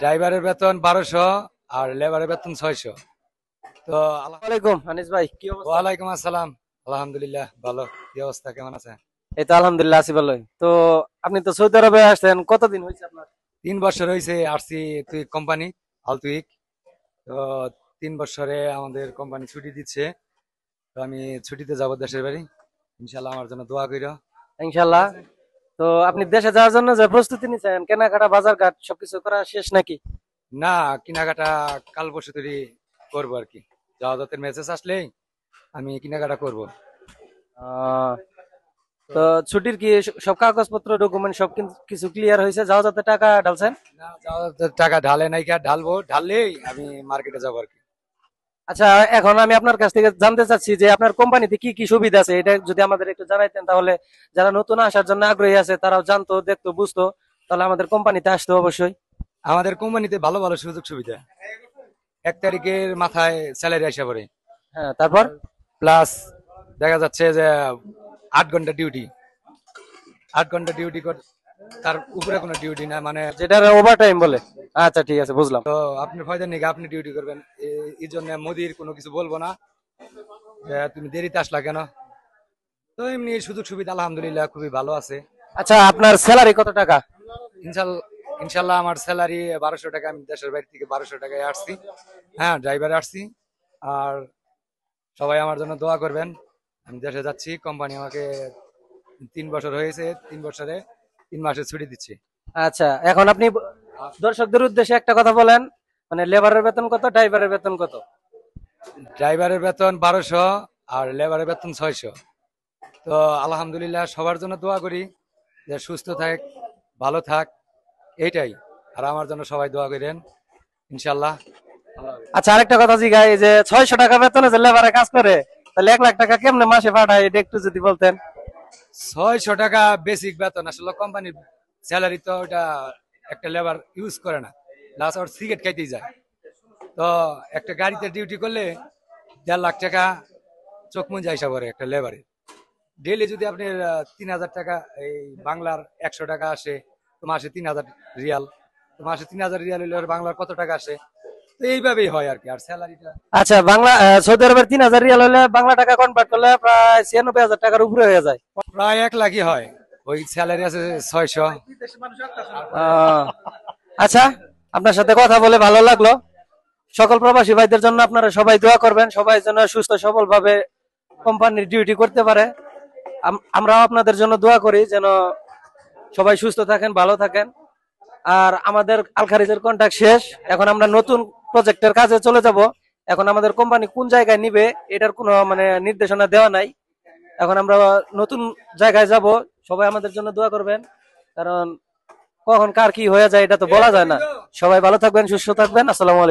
ড্রাইভারের বেতন 1200 আর লেবারের বেতন 600। তো ওয়ালাইকুম আনিস ভাই, কি অবস্থা? ওয়ালাইকুম আসসালাম। আলহামদুলিল্লাহ ভালো। কি অবস্থা, কেমন আছে? এই তো আলহামদুলিল্লাহ আছি ভালোই। তো আপনি তো সৌদি আরবে আসছেন, কতদিন হয়েছে আপনার? 3 বছর হয়েছে আসছি। তুই কোম্পানি আল তুইক। তো 3 বছরে আমাদের কোম্পানি ছুটি দিচ্ছে। তো আমি ছুটিতে যাব দেশের বাড়ি। ইনশাল্লাহ আমার জন্য দোয়া কইরো। ইনশাল্লাহ। তো আপনি দেশে যাওয়ার জন্য যে প্রস্তুতি নিচ্ছেন, কেনাকাটা বাজার ঘাট সবকিছু করা শেষ নাকি? না, কেনাকাটা কাল পরশু তৈরি করবো আর কি। জাহাজের মেসেজ আসলেই আমি কেনাকাটা করব। আহ, তো ছুটির কি সব কাগজপত্র ডকুমেন্ট সব কিছু ক্লিয়ার হয়েছে? যাওয়া যাতে টাকা ঢালছেন? না, জাহাজের টাকা ঢালে নাই, কে ঢালবো, ঢাললেই আমি মার্কেটে যাবো আর কি। আচ্ছা, এখন আমি আপনার কাছ থেকে জানতে চাচ্ছি যে আপনার কোম্পানিতে কি কি সুবিধা আছে, এটা যদি আমাদের একটু জানাইতেন তাহলে যারা নতুন আসার জন্য আগ্রহী আছে তারাও জানতো, দেখতো, বুঝতো, তাহলে আমাদের কোম্পানিতে আসতো অবশ্যই। আমাদের কোম্পানিতে ভালো ভালো সুযোগ সুবিধা। 1 তারিখের মাথায় স্যালারি আসা পড়ে। হ্যাঁ, তারপর? প্লাস দেখা যাচ্ছে যে 8 ঘন্টা ডিউটি। 8 ঘন্টা ডিউটি তার উপরে কোনো ডিউটি না, মানে। যেটা ওভার টাইম বলে। আচ্ছা, ঠিক আছে, বুঝলাম। তো আপনি ফায়দা নেই, আপনি ডিউটি করবেন। এই জন্য মোদির কোনো কিছু বলবো না যে তুমি দেরিতে আসলা কেন। তো এমনি সুযোগ সুবিধা আলহামদুলিল্লাহ খুবই ভালো আছে। আচ্ছা, আপনার স্যালারি কত টাকা? ইনশাল্লাহ আমার স্যালারি 1200 টাকা। আমি দেশের বাড়ি থেকে 1200 টাকায় আসছি। হ্যাঁ, ড্রাইভারে আসছি। আর সবাই আমার জন্য দোয়া করবেন। আমি দেশে যাচ্ছি, কোম্পানি আমাকে 3 বছর হয়েছে, 3 বছরে 3 মাসের ছুটি দিচ্ছে। আচ্ছা, এখন আপনি দর্শকদের উদ্দেশ্যে একটা কথা বলেন, মানে লেবারের বেতন কত, ড্রাইভারের বেতন কত? ড্রাইভারের বেতন 1200 আর লেবারের বেতন 600। তো আলহামদুলিল্লাহ সবার জন্য দোয়া করি যে সুস্থ থাক, ভালো থাক, এইটাই। আর আমার জন্য সবাই দোয়া করেন ইনশাল্লাহ। আচ্ছা, আরেকটা কথা জিগাই, এই যে 600 টাকা বেতনে যে লেবারে কাজ করে, তাহলে 1 লাখ টাকা কেমনে মাসে পাঠায়, এটা একটু যদি বলতেন। 600 টাকা বেসিক বেতন। আসলে কোম্পানির স্যালারি তো ওটা একটা লেবার ইউজ করে না, প্লাস ওর সিগারেট খাইতেই যায়। তো একটা গাড়িতে ডিউটি করলে 1.5 লাখ টাকা চোখ মুজা হিসাব করে একটা লেবারে। ডেইলি যদি আপনি 3000 টাকা, এই বাংলার 100 টাকা আসে, তো মাসে 3000 রিয়াল। তো মাসে 3000 রিয়াল হইলে ওর বাংলার কত টাকা আসে? তো এইভাবেই হয় আর কি। আর স্যালারিটা আচ্ছা, সৌদি আরবের 3,000 রিয়াল হলে বাংলা টাকা কনভার্ট করলে প্রায় 96,000 টাকার উপরে হয়ে যায়। প্রায় 1 লাখই হয়। ওই স্যালারি আছে 600। আহ, আচ্ছা, আপনার সাথে কথা বলে ভালো লাগলো। সকল প্রবাসী ভাইদের জন্য আপনারা সবাই দোয়া করবেন, সবাই যেন সুস্থ সবল ভাবে কোম্পানির ডিউটি করতে পারে। আমরাও আপনাদের জন্য দোয়া করি যেন সবাই সুস্থ থাকেন, ভালো থাকেন। আর আমাদের আল খারিজের কন্ট্রাক্ট শেষ, এখন আমরা নতুন প্রজেক্টের কাজে চলে যাব। এখন আমাদের কোম্পানি কোন জায়গায় নিবে এটার কোনো মানে নির্দেশনা দেওয়া নাই। এখন আমরা নতুন জায়গায় যাব, সবাই আমাদের জন্য দোয়া করবেন, কারণ কখন কার কি হয়ে যায় এটা তো বলা যায় না। সবাই ভালো থাকবেন, সুস্থ থাকবেন। আসসালামু আলাইকুম।